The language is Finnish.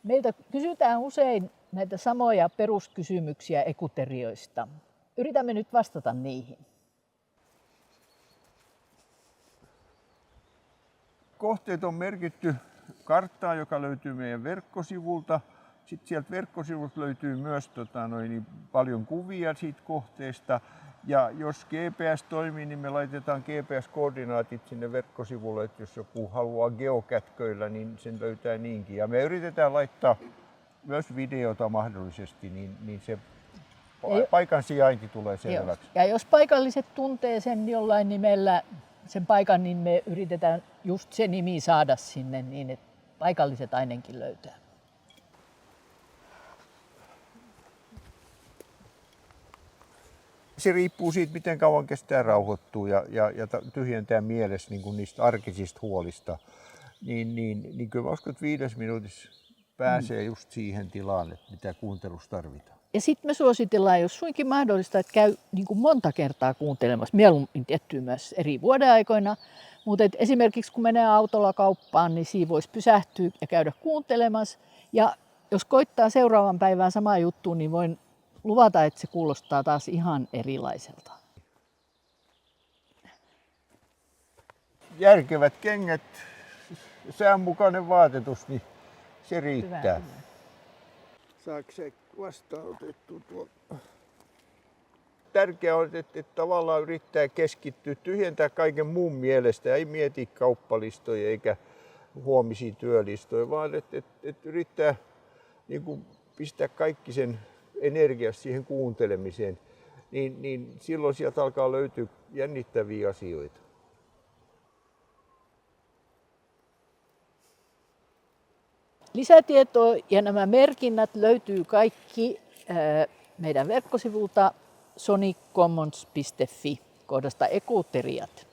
Meiltä kysytään usein näitä samoja peruskysymyksiä ekuterioista. Yritämme nyt vastata niihin. Kohteet on merkitty karttaan, joka löytyy meidän verkkosivulta. Sitten sieltä verkkosivulta löytyy myös paljon kuvia siitä kohteesta. Ja jos GPS toimii, niin me laitetaan GPS-koordinaatit sinne verkkosivulle, että jos joku haluaa geokätköillä, niin sen löytää niinkin. Ja me yritetään laittaa myös videota mahdollisesti, niin se paikan sijainti tulee selväksi. Ja jos paikalliset tuntee sen jollain nimellä, sen paikan, niin me yritetään just se nimi saada sinne niin, että paikalliset ainakin löytää. Se riippuu siitä, miten kauan kestää rauhoittua ja tyhjentää mielessä niin niistä arkisista huolista. Niin kyllä mä uskon, että 5 minuutissa pääsee just siihen tilaan, että mitä kuuntelussa tarvitaan. Ja sitten me suositellaan, jos suinkin mahdollista, että käy niin kuin monta kertaa kuuntelemassa, mieluummin tiettyä myös eri vuodenaikoina. Mutta esimerkiksi kun menee autolla kauppaan, niin siinä voisi pysähtyä ja käydä kuuntelemassa. Ja jos koittaa seuraavan päivään samaa juttua, niin voin luvata, että se kuulostaa taas ihan erilaiselta. Järkevät kengät, säänmukainen vaatetus, niin se riittää. Hyvä. Saako se vastaanotettua tuolla? Tärkeää on, että tavallaan yrittää keskittyä, tyhjentää kaiken muun mielestä. Ei mieti kauppalistoja eikä huomisia työlistoja, vaan että yrittää niin kuin pistää kaikki sen energiasta siihen kuuntelemiseen. Niin silloin sieltä alkaa löytyä jännittäviä asioita. Lisätietoa ja nämä merkinnät löytyy kaikki meidän verkkosivulta soniccommons.fi kohdasta ekuteriat.